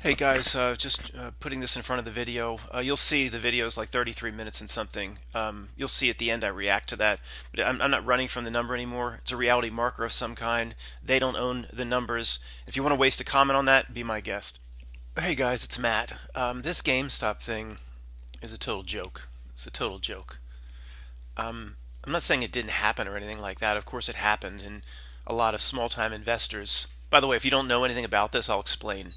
Hey guys, just putting this in front of the video. You'll see the video is like 33 minutes and something. You'll see at the end I react to that. But I'm not running from the number anymore. It's a reality marker of some kind. They don't own the numbers. If you want to waste a comment on that, be my guest. Hey guys, it's Matt. This GameStop thing is a total joke. It's a total joke. I'm not saying it didn't happen or anything like that. Of course it happened, and a lot of small-time investors. By the way, if you don't know anything about this, I'll explain.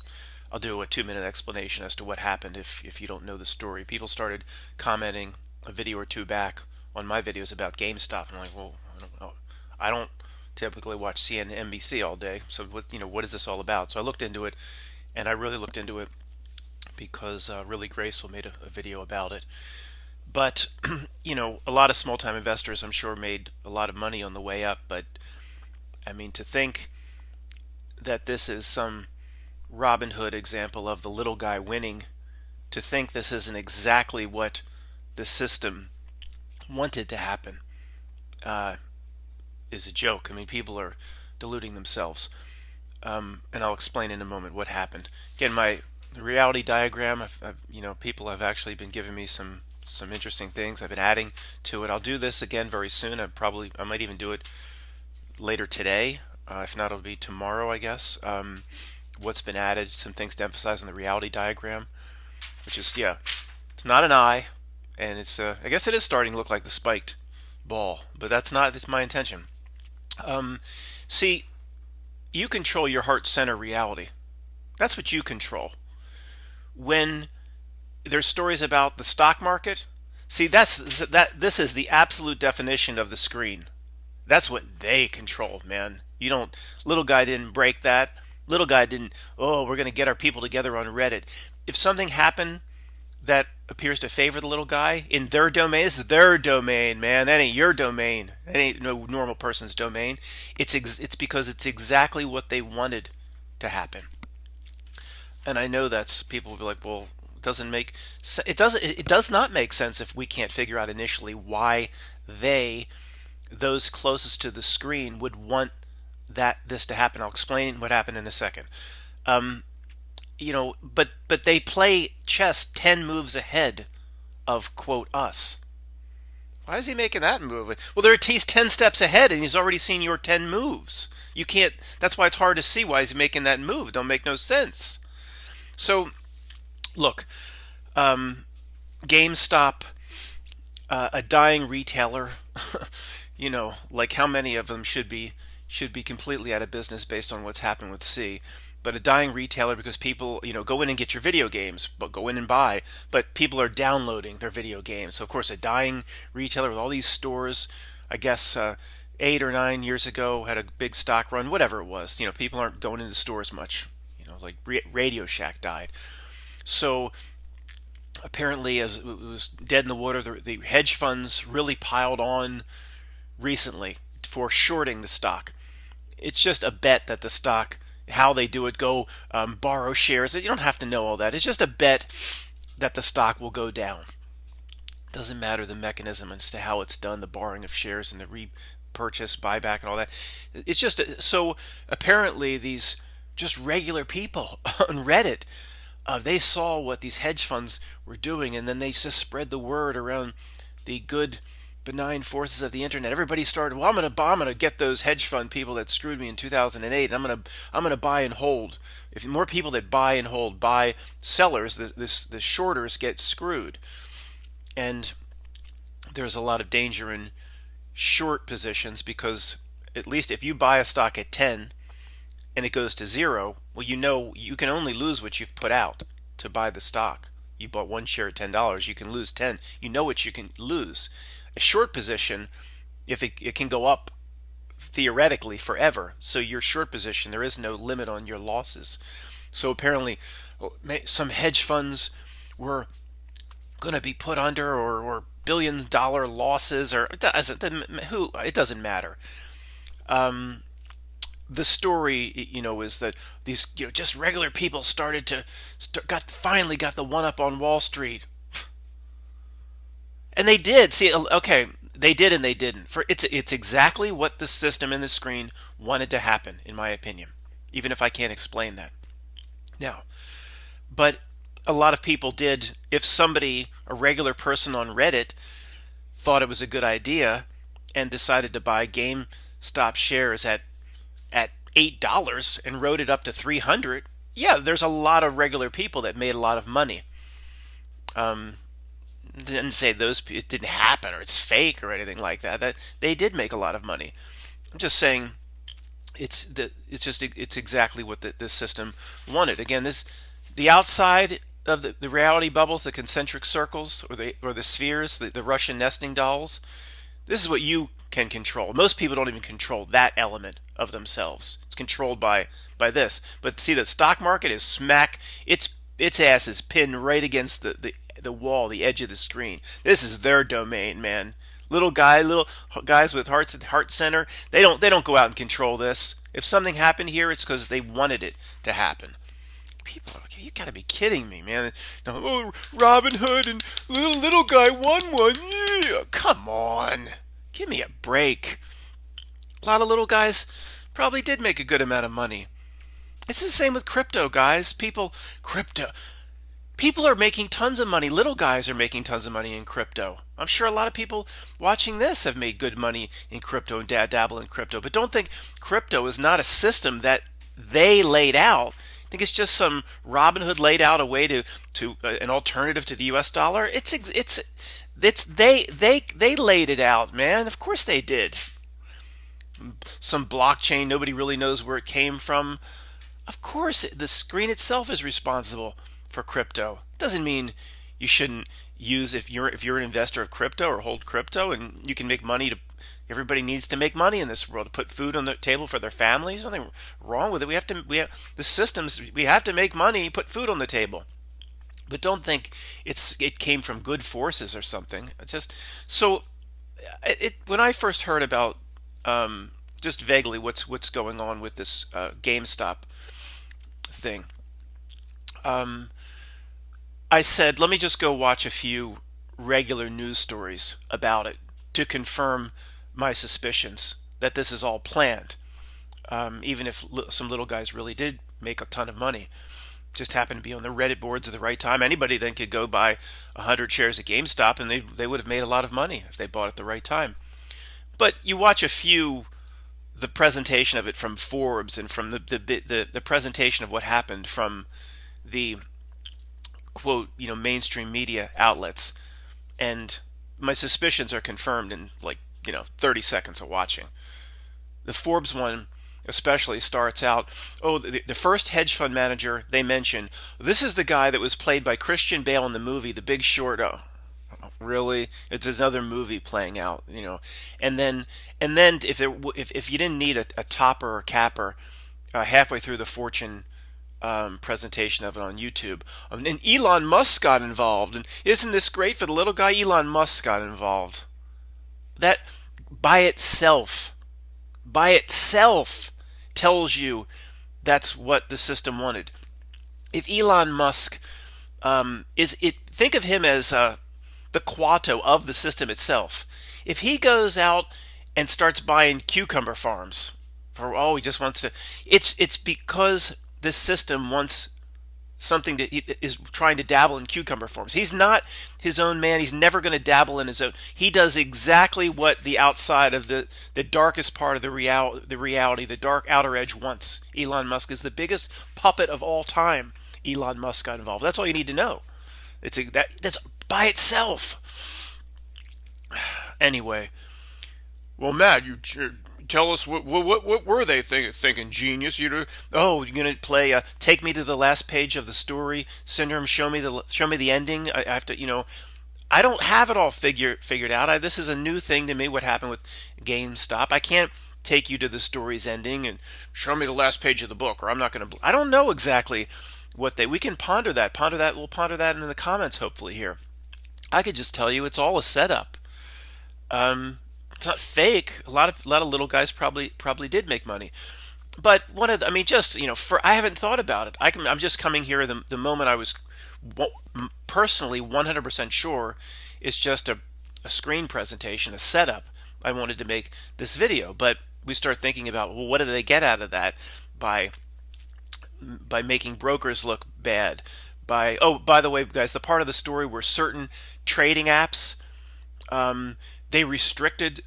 I'll do a 2 minute explanation as to what happened if you don't know the story. People started commenting a video or two back on my videos about GameStop, and I'm like, well, I don't know. I don't typically watch CNN, NBC all day, so what is this all about? So I looked into it, and I really looked into it because Really Graceful made a video about it. But a lot of small-time investors, I'm sure, made a lot of money on the way up. But I mean, to think that this is some Robin Hood example of the little guy winning, to think this isn't exactly what the system wanted to happen, uh, is a joke. I mean, people are deluding themselves, and I'll explain in a moment what happened. Again, my the reality diagram. People have actually been giving me some interesting things. I've been adding to it. I'll do this again very soon. I might even do it later today. If not, it'll be tomorrow, I guess. What's been added, some things to emphasize on the reality diagram, which is, yeah, it's not an eye, and I guess it is starting to look like the spiked ball, but that's my intention. Um, See, you control your heart center reality. That's what you control. When there's stories about the stock market, see, this is the absolute definition of the screen. That's what they control, man. You don't, little guy didn't break that. Little guy didn't, oh, we're going to get our people together on Reddit. If something happened that appears to favor the little guy in their domain, this is their domain, man. That ain't your domain. That ain't no normal person's domain. It's because it's exactly what they wanted to happen. And I know that's people will be like, well, it does not make sense if we can't figure out initially why those closest to the screen would want this to happen. I'll explain what happened in a second. Um, but they play chess 10 moves ahead of quote us. Why is he making that move? Well, he's 10 steps ahead and he's already seen your 10 moves. You can't, that's why it's hard to see why he's making that move. It don't make no sense. So, look, GameStop, a dying retailer, like how many of them should be completely out of business based on what's happened with C. But a dying retailer because people, go in and get your video games, but go in and buy. But people are downloading their video games. So of course, a dying retailer with all these stores, I guess 8 or 9 years ago had a big stock run, whatever it was. People aren't going into stores much. Like Radio Shack died. So apparently, as it was dead in the water, the hedge funds really piled on recently for shorting the stock. It's just a bet that the stock, how they do it, go borrow shares. You don't have to know all that. It's just a bet that the stock will go down. Doesn't matter the mechanism as to how it's done, the borrowing of shares and the repurchase, buyback, and all that. It's just so apparently these just regular people on Reddit, they saw what these hedge funds were doing, and then they just spread the word around the good benign forces of the internet. Everybody started, well, I'm gonna get those hedge fund people that screwed me in 2008, and I'm gonna buy and hold. If more people that buy and hold buy sellers, the shorters get screwed, and there's a lot of danger in short positions because at least if you buy a stock at 10 and it goes to zero, well, you can only lose what you've put out to buy the stock. You bought one share at $10, you can lose 10. You know what you can lose. A short position, if it can go up theoretically forever. So your short position, there is no limit on your losses. So apparently, some hedge funds were going to be put under or $1 billion losses, or it doesn't matter. The story, is that these, just regular people finally got the one up on Wall Street. And they did. See, okay, they did and they didn't. It's exactly what the system in the screen wanted to happen, in my opinion, even if I can't explain that. Now, But a lot of people did. If somebody, a regular person on Reddit, thought it was a good idea and decided to buy GameStop shares at $8 and rode it up to 300, yeah, there's a lot of regular people that made a lot of money. Um, didn't say it didn't happen or it's fake or anything like that. That they did make a lot of money. I'm just saying it's exactly what this system wanted. Again, the outside of the reality bubbles, the concentric circles or the spheres, the Russian nesting dolls. This is what you can control. Most people don't even control that element of themselves. It's controlled by this. But see, the stock market is smack. Its ass is pinned right against the wall, the edge of the screen. This is their domain, man. Little guys with hearts at the heart center. They don't go out and control this. If something happened here, it's because they wanted it to happen. People, you gotta be kidding me, man. Oh, Robin Hood and little guy won one. Yeah. Come on. Give me a break. A lot of little guys probably did make a good amount of money. It's the same with crypto, guys. Crypto. People are making tons of money. Little guys are making tons of money in crypto. I'm sure a lot of people watching this have made good money in crypto and dabble in crypto. But don't think crypto is not a system that they laid out. I think it's just some Robin Hood laid out a way to an alternative to the U.S. dollar. They laid it out, man. Of course they did. Some blockchain nobody really knows where it came from. Of course, the screen itself is responsible for crypto. It doesn't mean you shouldn't use if you're an investor of crypto or hold crypto and you can make money to. Everybody needs to make money in this world to put food on the table for their families. There's nothing wrong with it. We have the systems. We have to make money, put food on the table. But don't think it came from good forces or something. It's just so when I first heard about just vaguely what's going on with this GameStop thing, um, I said, let me just go watch a few regular news stories about it to confirm my suspicions that this is all planned. Even if some little guys really did make a ton of money, just happened to be on the Reddit boards at the right time. Anybody then could go buy 100 shares of GameStop and they would have made a lot of money if they bought at the right time. But you watch the presentation of it from Forbes and from the presentation of what happened from the quote mainstream media outlets, and my suspicions are confirmed in 30 seconds of watching. The Forbes one especially starts out, oh, the first hedge fund manager they mention, this is the guy that was played by Christian Bale in the movie The Big Short. Oh, really? It's another movie playing out. And then if you didn't need a topper or capper halfway through the Fortune presentation of it on YouTube, and Elon Musk got involved, and isn't this great for the little guy? Elon Musk got involved. That by itself tells you that's what the system wanted. If Elon Musk think of him as the Quato of the system itself. If he goes out and starts buying cucumber farms, he just wants to, it's because this system wants something that he is trying to dabble in cucumber farms. He's not his own man. He's never going to dabble in his own. He does exactly what the outside of the darkest part of the reality, the dark outer edge wants. Elon Musk is the biggest puppet of all time. Elon Musk got involved. That's all you need to know. That's by itself. Anyway, well, Matt, you tell us what were they thinking, genius? You're gonna play take me to the last page of the story syndrome. Show me the ending. I have to, I don't have it all figured out. This is a new thing to me. What happened with GameStop? I can't take you to the story's ending and show me the last page of the book, or I'm not gonna. I don't know exactly what we can ponder that. We'll ponder that in the comments hopefully here. I could just tell you it's all a setup. It's not fake. A lot of little guys probably did make money, but I haven't thought about it. I'm just coming here the moment I was personally 100% sure it's just a screen presentation, a setup. I wanted to make this video, but we start thinking about, well, what do they get out of that by making brokers look bad, by the way, guys, the part of the story where certain trading apps, um, they restricted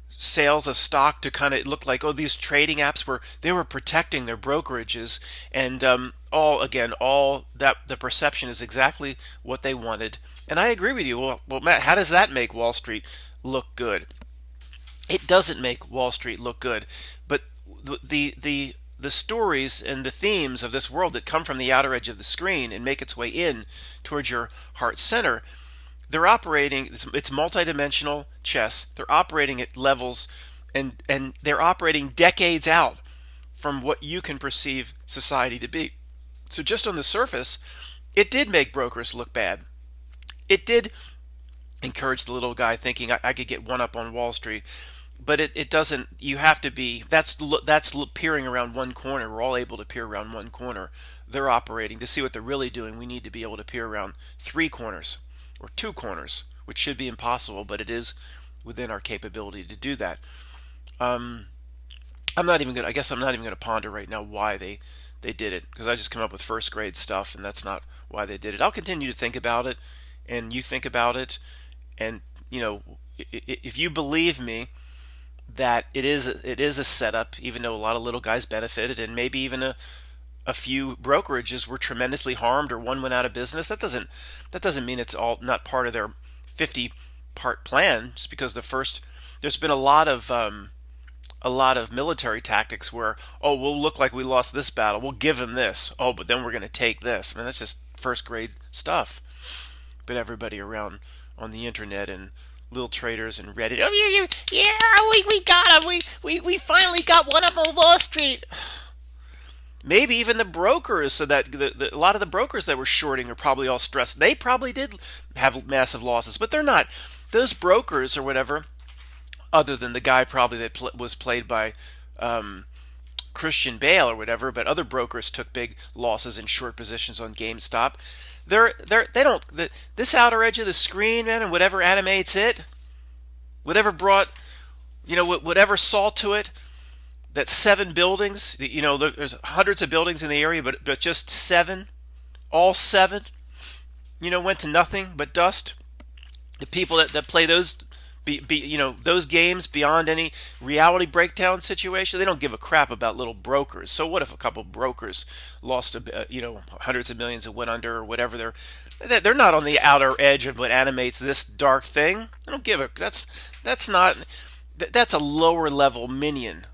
sales of stock to kind of look like, oh, these trading apps were protecting their brokerages, and all that the perception is exactly what they wanted. And I agree with you. Well, Matt, how does that make Wall Street look good? It doesn't make Wall Street look good, but the stories and the themes of this world that come from the outer edge of the screen and make its way in towards your heart center, they're operating. It's multidimensional chess. They're operating at levels, and they're operating decades out from what you can perceive society to be. So just on the surface, it did make brokers look bad. It did encourage the little guy thinking I could get one up on Wall Street. But it doesn't. You have to be. That's peering around one corner. We're all able to peer around one corner. They're operating to see what they're really doing. We need to be able to peer around three corners or two corners, which should be impossible, but it is within our capability to do that. Um, I'm not even gonna. I guess I'm not even gonna ponder right now why they did it, because I just come up with first grade stuff, and that's not why they did it. I'll continue to think about it, and you think about it, and if you believe me that it is a setup, even though a lot of little guys benefited, and maybe even a few brokerages were tremendously harmed or one went out of business. That doesn't mean it's all not part of their 50-part plan. Just because there's been a lot of military tactics where, oh, we'll look like we lost this battle, we'll give them this, oh, but then we're going to take this. I mean, that's just first grade stuff. But everybody around on the internet and little traders and Reddit, oh, yeah, we got him. We finally got one up on Wall Street. Maybe even the brokers, so that a lot of the brokers that were shorting are probably all stressed. They probably did have massive losses, but they're not. Those brokers or whatever, other than the guy probably that was played by Christian Bale or whatever, but other brokers took big losses in short positions on GameStop. They don't. This outer edge of the screen, man, and whatever animates it, whatever brought, whatever saw to it, that 7 buildings, there's hundreds of buildings in the area, but just 7, all 7, went to nothing but dust. The people that play those, those games beyond any reality breakdown situation, they don't give a crap about little brokers. So what if a couple brokers lost, hundreds of millions and went under or whatever? They're not on the outer edge of what animates this dark thing. I don't give a. That's a lower level minion.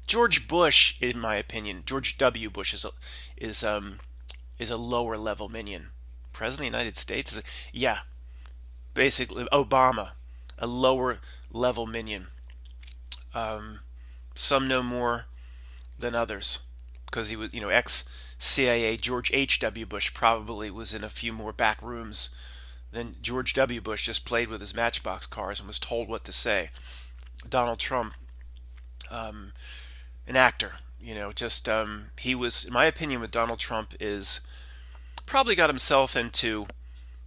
George Bush, in my opinion, George W. Bush is a lower level minion. President of the United States yeah, basically Obama, a lower level minion. Some know more than others because he was, ex-CIA George H.W. Bush probably was in a few more back rooms than George W. Bush. Just played with his Matchbox cars and was told what to say. Donald Trump, an actor, he was, in my opinion, with Donald Trump is probably got himself into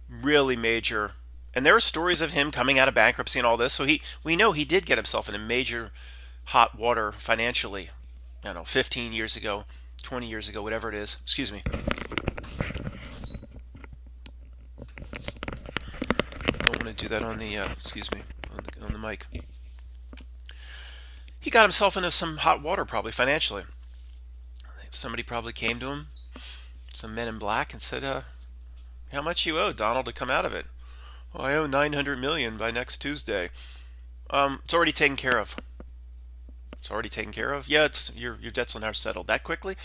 really major, and there are stories of him coming out of bankruptcy and all this, so we know he did get himself in a major hot water financially, I don't know, 15 years ago, 20 years ago, whatever it is. Excuse me. Don't want to do that on the, on the mic. He got himself into some hot water probably financially. Somebody probably came to him, some men in black, and said, how much you owe, Donald, to come out of it? Oh, I owe $900 million by next Tuesday. It's already taken care of. It's already taken care of? Yeah, it's your debts will now settled that quickly.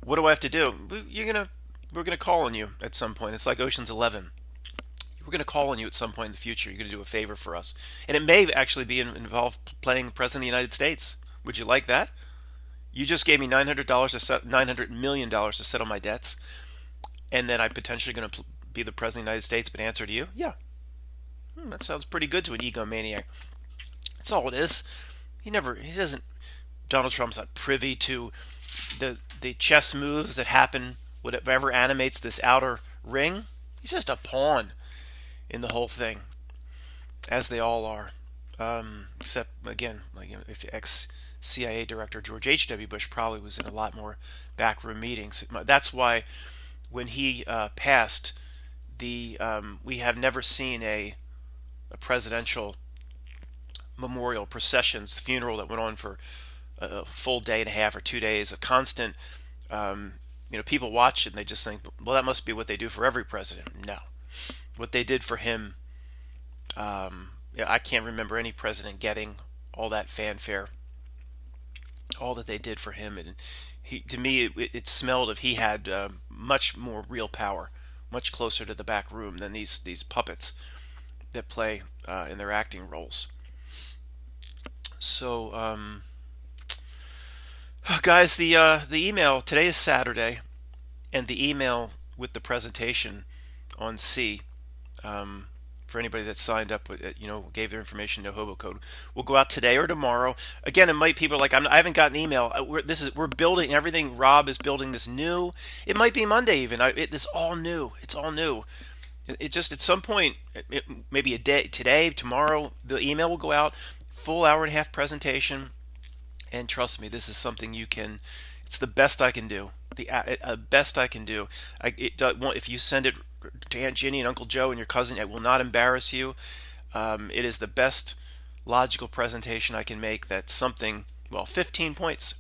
What do I have to do? We're gonna call on you at some point. It's like Ocean's 11. We're going to call on you at some point in the future. You're going to do a favor for us. And it may actually be involved playing President of the United States. Would you like that? You just gave me $900 million to settle my debts. And then I'm potentially going to be the President of the United States, but answer to you? Yeah. That sounds pretty good to an egomaniac. That's all it is. Donald Trump's not privy to the chess moves that happen, whatever animates this outer ring. He's just a pawn in the whole thing, as they all are, except again, if ex-CIA director George H.W. Bush probably was in a lot more backroom meetings. That's why when he passed, we have never seen a presidential memorial processions funeral that went on for a full day and a half or 2 days, a constant. Um, People watch it and they just think, well, that must be what they do for every president. No, what they did for him, I can't remember any president getting all that fanfare, all that they did for him, and to me, it smelled of he had much more real power, much closer to the back room than these puppets that play in their acting roles. So, guys, the email today is Saturday, and the email with the presentation on C, for anybody that signed up with gave their information to hobo code, will go out today or tomorrow. Again, it might people are like I haven't gotten an email. We're building everything. Rob is building this new. It might be Monday even. This all new. It's all new. It just at some point, maybe a day today, tomorrow, the email will go out. Full hour and a half presentation. And trust me, this is something you can. It's the best I can do. The best I can do. If you send it to Aunt Ginny and Uncle Joe and your cousin, it will not embarrass you. It is the best logical presentation I can make. That's something. Well, 15 points,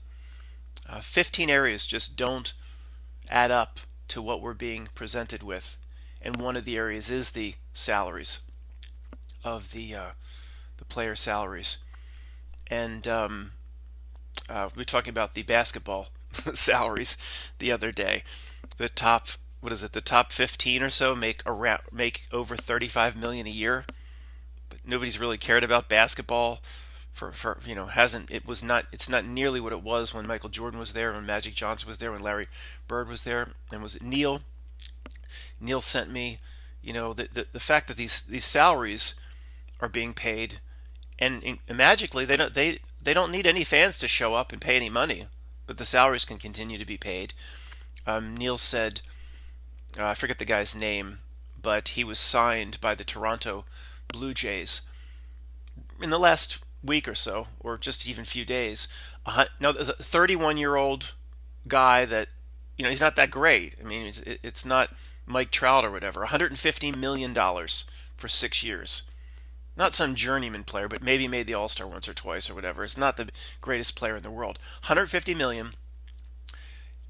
15 areas just don't add up to what we're being presented with, and one of the areas is the salaries of the player salaries, and we were talking about the basketball salaries the other day. The top, what is it? The top 15 or so make over 35 million a year. But nobody's really cared about basketball for hasn't it was not it's not nearly what it was when Michael Jordan was there, when Magic Johnson was there, when Larry Bird was there, and was it Neil? Neil sent me, the fact that these salaries are being paid, and magically they don't need any fans to show up and pay any money, but the salaries can continue to be paid. Neil said, I forget the guy's name, but he was signed by the Toronto Blue Jays in the last week or so, or just even few days. No, there's a 31-year-old guy that, he's not that great. I mean, it's not Mike Trout or whatever. $150 million for 6 years. Not some journeyman player, but maybe made the All-Star once or twice or whatever. It's not the greatest player in the world. 150 million.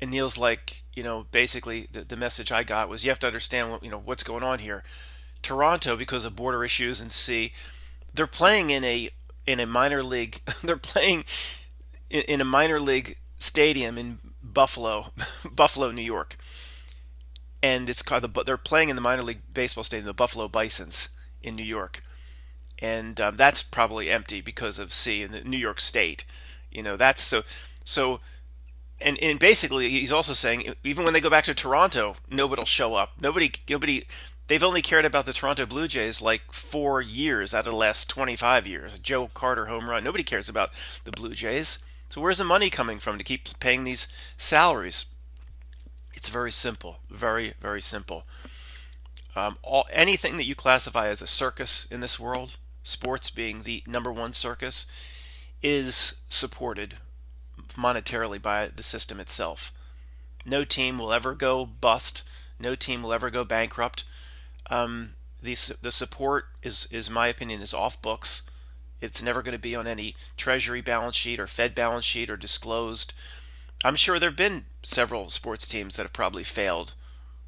And Neil's like, basically the message I got was you have to understand what's going on here. Toronto, because of border issues and they're playing in a minor league. They're playing in a minor league stadium in Buffalo, Buffalo, New York, and it's called they're playing in the minor league baseball stadium, the Buffalo Bisons in New York. And that's probably empty because of in the New York State. That's so. And basically, he's also saying even when they go back to Toronto, nobody'll show up. Nobody. They've only cared about the Toronto Blue Jays like 4 years out of the last 25 years. Joe Carter home run. Nobody cares about the Blue Jays. So where's the money coming from to keep paying these salaries? It's very simple. Very, very simple. Anything that you classify as a circus in this world, sports being the number one circus, is supported monetarily by the system itself. No team will ever go bust. No team will ever go bankrupt. The support is my opinion, is off books. It's never going to be on any Treasury balance sheet or Fed balance sheet or disclosed. I'm sure there have been several sports teams that have probably failed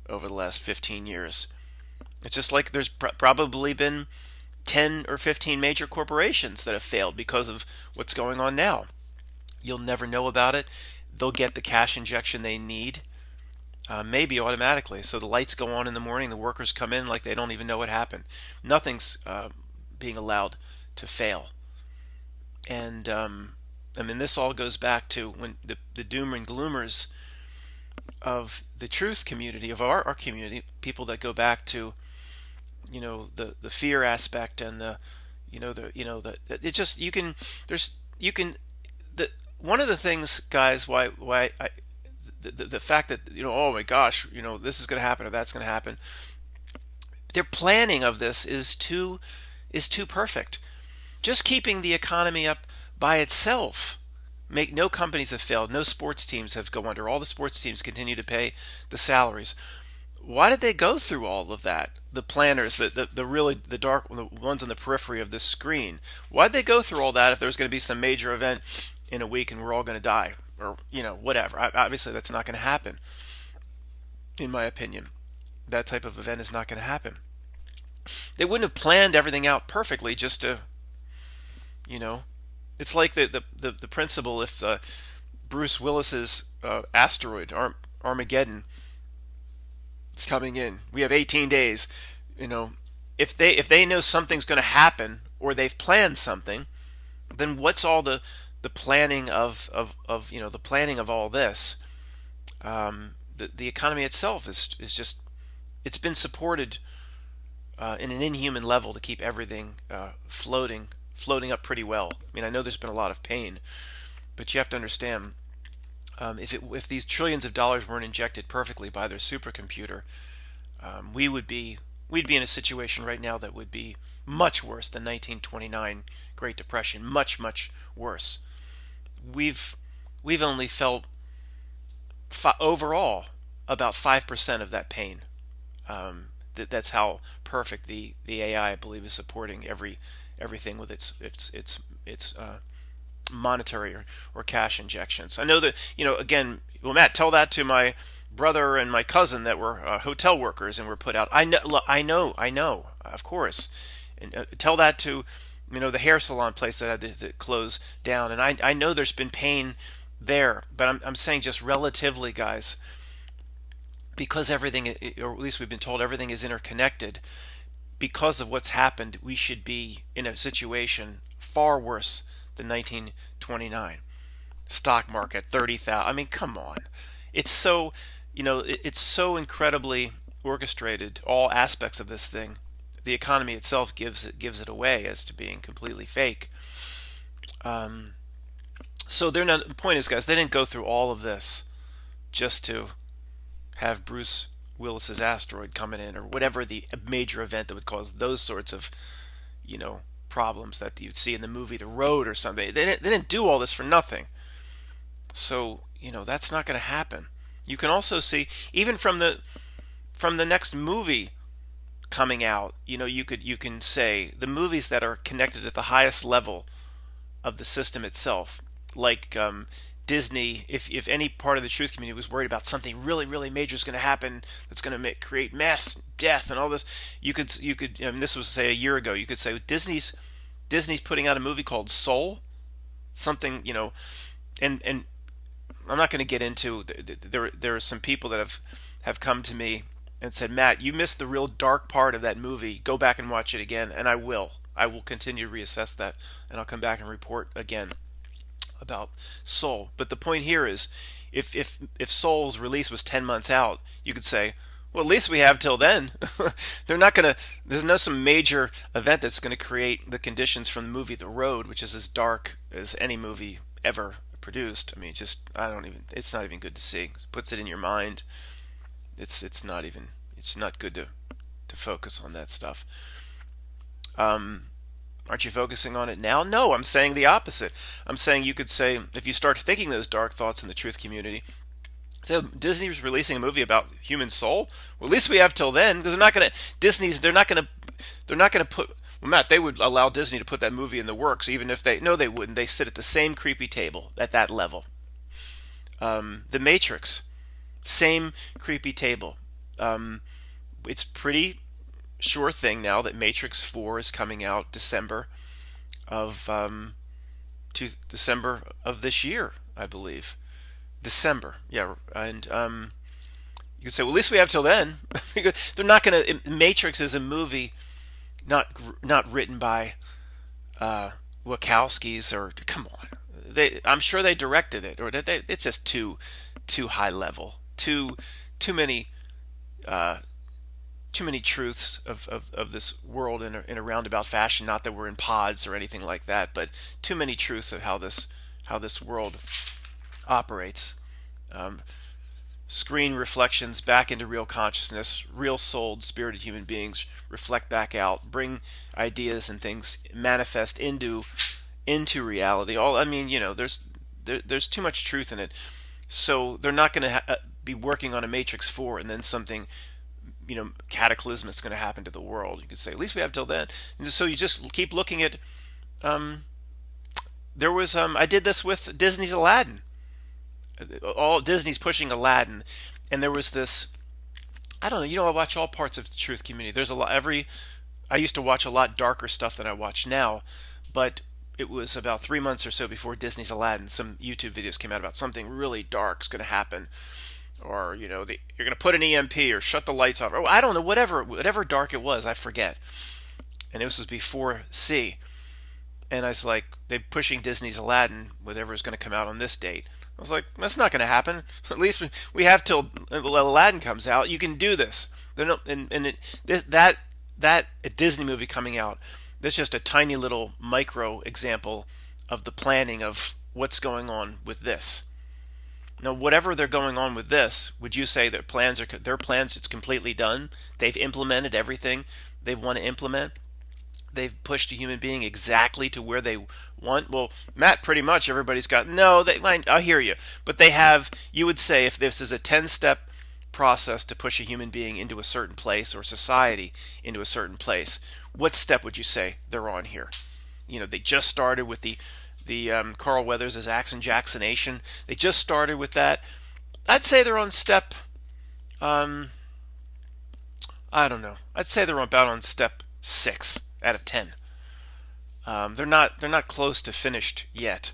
over the last 15 years. It's just like there's probably been 10 or 15 major corporations that have failed because of what's going on now. You'll never know about it. They'll get the cash injection they need, maybe automatically. So the lights go on in the morning, the workers come in like they don't even know what happened. Nothing's being allowed to fail. And this all goes back to when the doom and gloomers of the truth community, of our community, people that go back to the fear aspect and it just one of the things, guys, why the fact that oh my gosh, this is going to happen or that's going to happen, their planning of this is too perfect. Just keeping the economy up by itself Make no companies have failed. No sports teams have go under. All the sports teams continue to pay the salaries. Why did they go through all of that? The planners, the really the dark the ones on the periphery of this screen. Why did they go through all that if there's going to be some major event in a week and we're all going to die or whatever? Obviously, that's not going to happen. In my opinion, that type of event is not going to happen. They wouldn't have planned everything out perfectly just to, you know, it's like the principle if Bruce Willis's asteroid Armageddon is coming in, we have 18 days. You know, if they know something's going to happen or they've planned something, then what's all the planning of the planning of all this? The economy itself is just it's been supported in an inhuman level to keep everything floating up pretty well. I mean, I know there's been a lot of pain, but you have to understand if these trillions of dollars weren't injected perfectly by their supercomputer, we'd be in a situation right now that would be much worse than 1929 Great Depression, much worse. We've only felt overall about 5% of that pain. That's how perfect the AI I believe is supporting everything with its monetary or cash injections. I know that again. Well, Matt, tell that to my brother and my cousin that were hotel workers and were put out. I know, of course. And tell that to the hair salon place that had to close down. And I know there's been pain there, but I'm saying just relatively, guys, because everything, or at least we've been told everything is interconnected. Because of what's happened, we should be in a situation far worse than 1929. Stock market 30,000. I mean, come on. It's so, it's so incredibly orchestrated. All aspects of this thing. The economy itself gives it away as to being completely fake. So they're not. The point is, guys, they didn't go through all of this just to have Bruce Willis's asteroid coming in or whatever the major event that would cause those sorts of, problems that you'd see in the movie The Road or something. They didn't do all this for nothing. So, that's not going to happen. You can also see, even from the next movie coming out, you can say the movies that are connected at the highest level of the system itself, like Disney, if any part of the truth community was worried about something really major is going to happen that's going to create mass death and all this, you could this was say a year ago, you could say Disney's putting out a movie called Soul, something, and I'm not going to get into there are some people that have come to me and said, Matt, you missed the real dark part of that movie. Go back and watch it again, and I will continue to reassess that, and I'll come back and report again about Soul. But the point here is, if Soul's release was 10 months out, you could say, well, at least we have till then. There's no some major event that's going to create the conditions from the movie The Road, which is as dark as any movie ever produced. I mean, it's not even good to see. It puts it in your mind. It's not good to focus on that stuff. Aren't you focusing on it now? No, I'm saying the opposite. I'm saying you could say, if you start thinking those dark thoughts in the truth community, so Disney's releasing a movie about human soul. Well, at least we have till then, because they're not gonna put. Well, Matt, they would allow Disney to put that movie in the works, even if they wouldn't. They sit at the same creepy table at that level. The Matrix, same creepy table. It's pretty sure thing now that Matrix 4 is coming out December of this year, I believe. December, yeah, and you could say, well, at least we have till then. They're not going to. Matrix is a movie not written by Wachowskis or come on. I'm sure they directed it, or it's just too high level, too many truths of this world in a roundabout fashion. Not that we're in pods or anything like that, but too many truths of how this world operates. Screen reflections back into real consciousness. Real souled, spirited human beings reflect back out, bring ideas and things manifest into reality. There's there's too much truth in it. So they're not going to be working on a Matrix 4 and then something, cataclysmic is going to happen to the world. You could say, at least we have till then. And so you just keep looking at. There was I did this with Disney's Aladdin. All Disney's pushing Aladdin, and there was this. I don't know. I watch all parts of the truth community. There's a lot. I used to watch a lot darker stuff than I watch now, but it was about 3 months or so before Disney's Aladdin. Some YouTube videos came out about something really dark is going to happen, or you're going to put an EMP or shut the lights off. Or I don't know, whatever dark it was, I forget. And this was before C, and I was like, they're pushing Disney's Aladdin, whatever is going to come out on this date. I was like, that's not going to happen. At least we have till Aladdin comes out. You can do this. That a Disney movie coming out. That's just a tiny little micro example of the planning of what's going on with this. Now, whatever they're going on with this, would you say their plans? It's completely done? They've implemented everything they want to implement. They've pushed a human being exactly to where they want. Well, Matt, pretty much everybody's got, no, I hear you. But they have, you would say, if this is a 10-step process to push a human being into a certain place or society into a certain place, what step would you say they're on here? They just started with the Carl Weathers' Action Jacksonation. They just started with that. I'd say they're on step, I don't know. I'd say they're about on step 6 out of 10. They're not close to finished yet.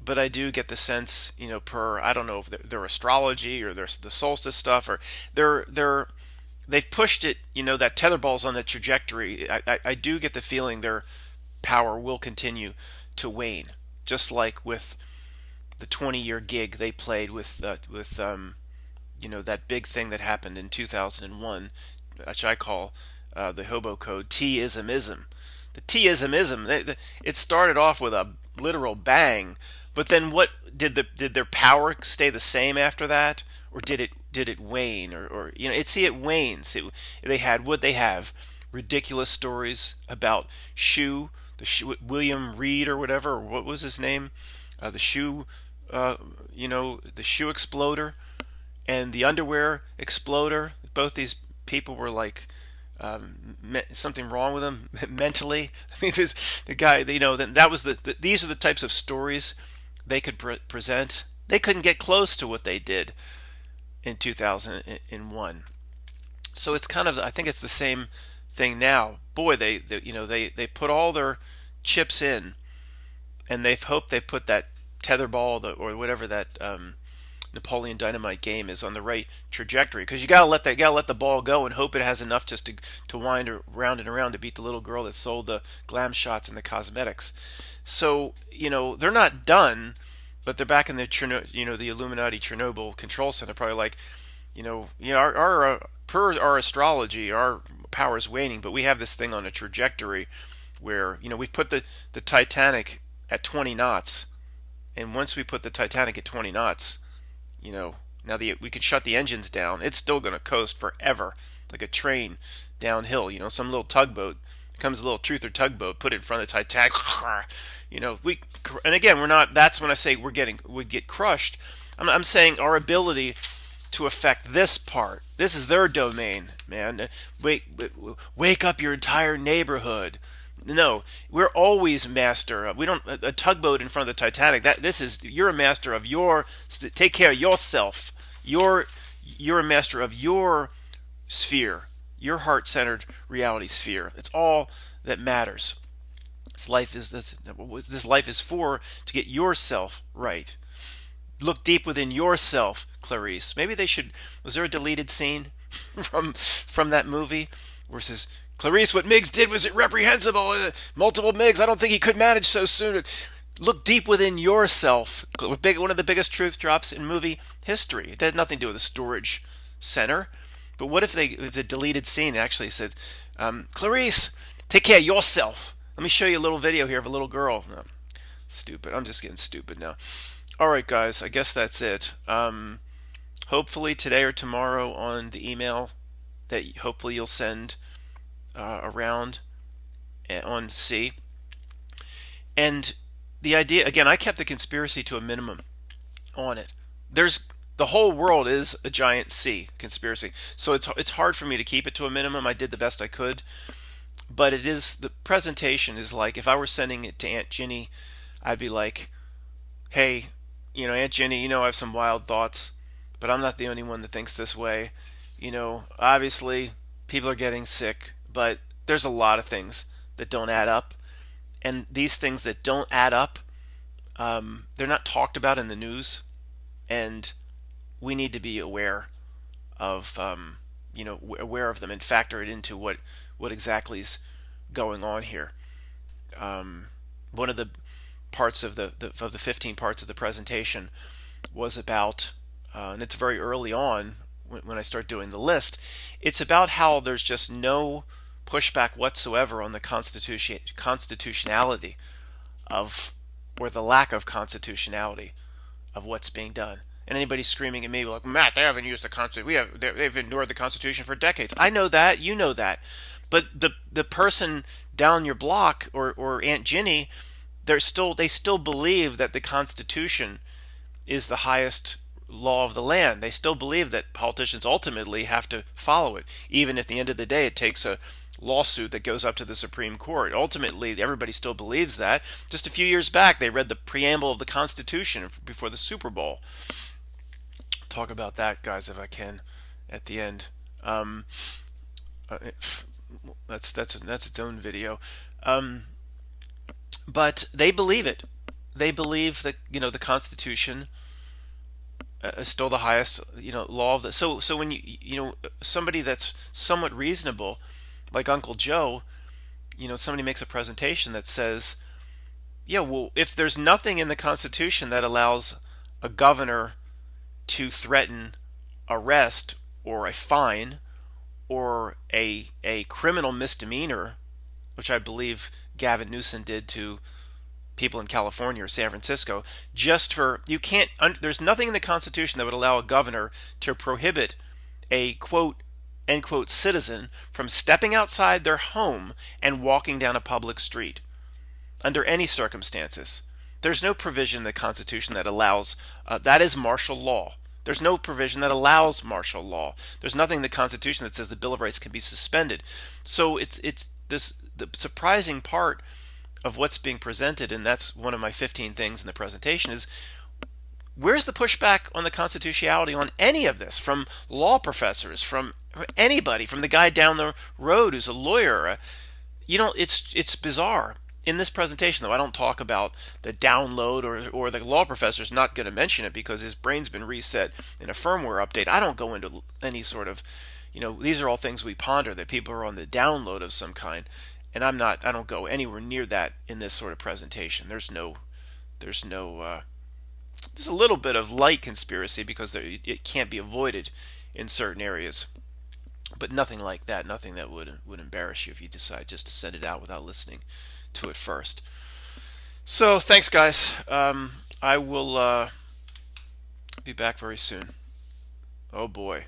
But I do get the sense, I don't know if their astrology or the solstice stuff, or they've pushed it, that tetherball's on the trajectory. I do get the feeling their power will continue to wane, just like with the 20-year gig they played with that big thing that happened in 2001, which I call the hobo code T-ism-ism. The T-ism-ism, it started off with a literal bang, but then what did their power stay the same after that, or did it wane, or it wanes. They have ridiculous stories about William Reed or whatever, or what was his name, the shoe exploder and the underwear exploder. Both these people were like something wrong with them mentally. I mean, there's the guy. That was these are the types of stories they could present. They couldn't get close to what they did in 2001. So it's kind of, I think it's the same thing now. Boy, they put all their chips in, and they've hoped they put that tetherball or whatever that Napoleon Dynamite game is on the right trajectory, because you gotta let the ball go and hope it has enough just to wind around and around to beat the little girl that sold the glam shots and the cosmetics. So they're not done, but they're back in the Illuminati Chernobyl control center, probably like our per our astrology, our power is waning, but we have this thing on a trajectory where we've put the Titanic at 20 knots, and once we put the Titanic at 20 knots, now we can shut the engines down. It's still going to coast forever, like a train downhill. Some little tugboat comes, a little truther tugboat, put it in front of the Titanic. And again, we're not. That's when I say we get crushed. I'm saying our ability to affect this part. This is their domain, man. Wake up your entire neighborhood. No, we're always master of. We don't a tugboat in front of the Titanic. You're a master of your. Take care of yourself. You're a master of your sphere, your heart-centered reality sphere. It's all that matters. This life is for to get yourself right. Look deep within yourself, Clarice. Maybe they should. Was there a deleted scene from that movie where it says, Clarice, what Miggs did was reprehensible. Multiple Miggs. I don't think he could manage so soon. Look deep within yourself. One of the biggest truth drops in movie history. It had nothing to do with a storage center. But what if the deleted scene actually said, Clarice, take care of yourself. Let me show you a little video here of a little girl. No, stupid. I'm just getting stupid now. All right, guys. I guess that's it. Hopefully today or tomorrow on the email that hopefully you'll send around on C. And the idea again, I kept the conspiracy to a minimum on it. There's the whole world is a giant C conspiracy, so it's hard for me to keep it to a minimum. I did the best I could, but it is the presentation is like if I were sending it to Aunt Ginny, I'd be like, hey, Aunt Ginny, I have some wild thoughts, but I'm not the only one that thinks this way. Obviously, people are getting sick, but there's a lot of things that don't add up. And these things that don't add up, they're not talked about in the news. And we need to be aware of, aware of them and factor it into what exactly is going on here. One of the parts of the 15 parts of the presentation was about, and it's very early on when I start doing the list, it's about how there's just no pushback whatsoever on the constitutionality of, or the lack of constitutionality of what's being done. And anybody screaming at me like, Matt, they haven't used the Constitution. They've ignored the Constitution for decades. I know that. You know that. But the person down your block or Aunt Ginny, they still believe that the Constitution is the highest law of the land. They still believe that politicians ultimately have to follow it, even if at the end of the day it takes a lawsuit that goes up to the Supreme Court. Ultimately, everybody still believes that. Just a few years back, they read the preamble of the Constitution before the Super Bowl. Talk about that, guys, if I can, at the end. That's its own video. But they believe it. They believe that the Constitution is still the highest law of the. So when somebody that's somewhat reasonable, like Uncle Joe, somebody makes a presentation that says, yeah, well, if there's nothing in the Constitution that allows a governor to threaten arrest or a fine or a criminal misdemeanor, which I believe Gavin Newsom did to people in California or San Francisco, just for there's nothing in the Constitution that would allow a governor to prohibit a quote end quote citizen from stepping outside their home and walking down a public street under any circumstances. There's no provision in the Constitution that allows that is martial law. There's no provision that allows martial law. There's nothing in the Constitution that says the Bill of Rights can be suspended. So it's the surprising part of what's being presented, and that's one of my 15 things in the presentation, is where's the pushback on the constitutionality on any of this from law professors, from anybody, from the guy down the road who's a lawyer? It's bizarre. In this presentation, though, I don't talk about the download or the law professor's not going to mention it because his brain's been reset in a firmware update. I don't go into any sort of, these are all things we ponder, that people are on the download of some kind. And I don't go anywhere near that in this sort of presentation. There's a little bit of light conspiracy because it can't be avoided in certain areas. But nothing like that, nothing that would embarrass you if you decide just to send it out without listening to it first. So thanks, guys. I will be back very soon. Oh boy,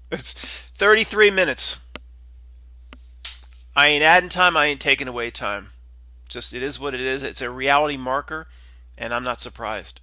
it's 33 minutes. I ain't adding time, I ain't taking away time. Just, it is what it is. It's a reality marker, and I'm not surprised.